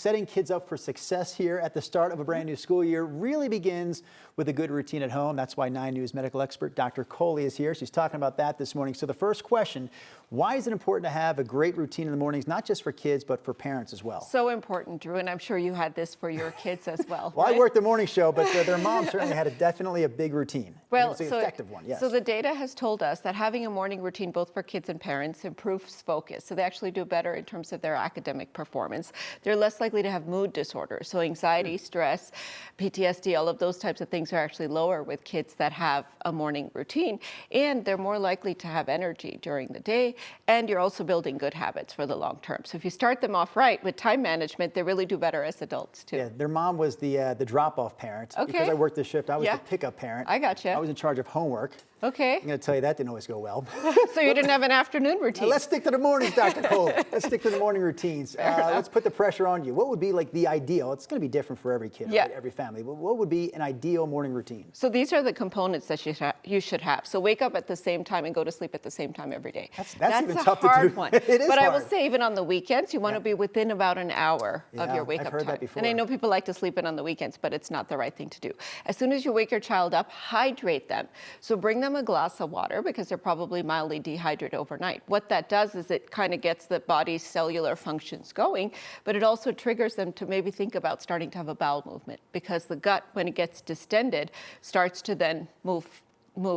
setting kids up for success here at the start of a brand new school year really begins with a good routine at home. That's why 9 News medical expert Dr. Kohli is here. She's talking about that this morning. So the first question, why is it important to have a great routine in the mornings, not just for kids, but for parents as well? So important, Drew, and I'm sure you had this for your kids as well. Well, right? I worked the morning show, but their mom certainly had definitely a big routine. Well, it's an effective one, yes. So the data has told us that having a morning routine both for kids and parents improves focus. So they actually do better in terms of their academic performance. They're less likely to have mood disorders. So anxiety, stress, PTSD, all of those types of things are actually lower with kids that have a morning routine. And they're more likely to have energy during the day. And you're also building good habits for the long term. So if you start them off right with time management, they really do better as adults too. Yeah, their mom was the drop-off parent. Okay. Because I worked this shift, I was the pickup parent. I gotcha. I was in charge of homework. Okay. I'm going to tell you that didn't always go well. So you didn't have an afternoon routine? Now let's stick to the mornings, Dr. Kohli. Let's stick to the morning routines. Let's put the pressure on you. What would be like the ideal? It's going to be different for every kid, right? Every family. But what would be an ideal morning routine? So these are the components that you should have. So wake up at the same time and go to sleep at the same time every day. That's even tough to do. That's a hard one. It is But hard. I will say even on the weekends, you want to be within about an hour of your wake-up time. I've heard that before. And I know people like to sleep in on the weekends, but it's not the right thing to do. As soon as you wake your child up, hydrate them. So bring them a glass of water because they're probably mildly dehydrated overnight. What that does is it kind of gets the body's cellular functions going, but it also triggers them to maybe think about starting to have a bowel movement because the gut, when it gets distended, starts to then move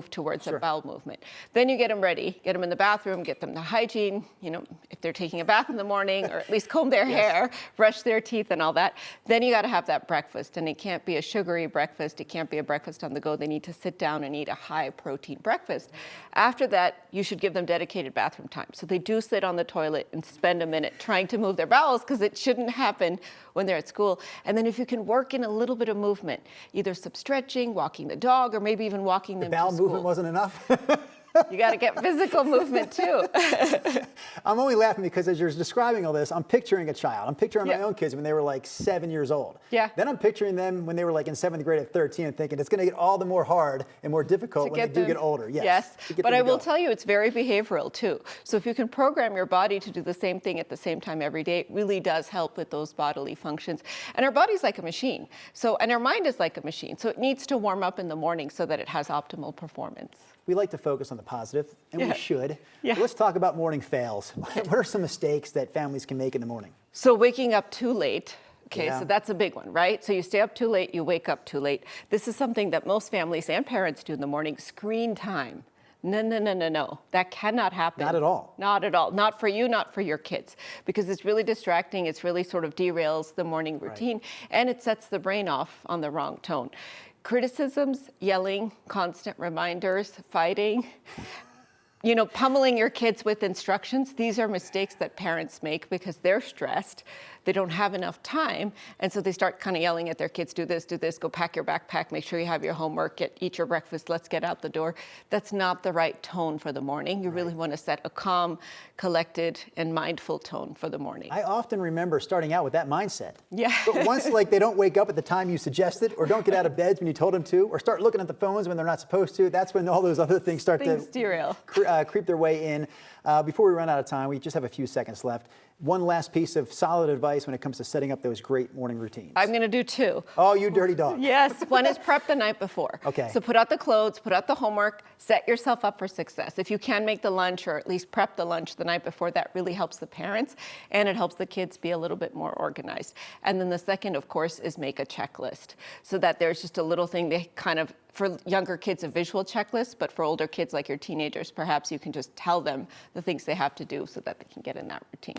towards a bowel movement. Then you get them ready, get them in the bathroom, get them to hygiene, you know, if they're taking a bath in the morning or at least comb their hair, brush their teeth and all that. Then you got to have that breakfast, and it can't be a sugary breakfast. It can't be a breakfast on the go. They need to sit down and eat a high protein breakfast. After that, you should give them dedicated bathroom time. So they do sit on the toilet and spend a minute trying to move their bowels because it shouldn't happen when they're at school. And then if you can work in a little bit of movement, either some stretching, walking the dog, or maybe even walking them to school. Movement wasn't enough? You got to get physical movement too. I'm only laughing because as you're describing all this, I'm picturing a child. I'm picturing my own kids when they were like 7 years old. Yeah. Then I'm picturing them when they were like in 7th grade at 13 and thinking it's going to get all the more hard and more difficult when they do get older. Yes. But I will tell you, it's very behavioral too. So if you can program your body to do the same thing at the same time every day, it really does help with those bodily functions. And our body's like a machine. And our mind is like a machine. So it needs to warm up in the morning so that it has optimal performance. We like to focus on the positive, and we should. Yeah. But let's talk about morning fails. What are some mistakes that families can make in the morning? So waking up too late. Okay, so that's a big one, right? So you stay up too late, you wake up too late. This is something that most families and parents do in the morning, screen time. No. That cannot happen. Not at all. Not at all. Not for you, not for your kids. Because it's really distracting. It's really sort of derails the morning routine. And it sets the brain off on the wrong tone. Criticisms, yelling, constant reminders, fighting, you know, pummeling your kids with instructions. These are mistakes that parents make because they're stressed. They don't have enough time. And so they start kind of yelling at their kids, do this, go pack your backpack, make sure you have your homework, eat your breakfast, let's get out the door. That's not the right tone for the morning. You really want to set a calm, collected, and mindful tone for the morning. I often remember starting out with that mindset. Yeah. But once like they don't wake up at the time you suggested, or don't get out of beds when you told them to, or start looking at the phones when they're not supposed to, that's when all those other things start to derail. Creep their way in. Before we run out of time, we just have a few seconds left. One last piece of solid advice when it comes to setting up those great morning routines. I'm going to do 2. Oh, you dirty dog. Yes. One is prep the night before. Okay. So put out the clothes, put out the homework, set yourself up for success. If you can make the lunch or at least prep the lunch the night before, that really helps the parents and it helps the kids be a little bit more organized. And then the second, of course, is make a checklist so that there's just a little thing they kind of, for younger kids, a visual checklist, but for older kids like your teenagers, perhaps you can just tell them the things they have to do so that they can get in that routine.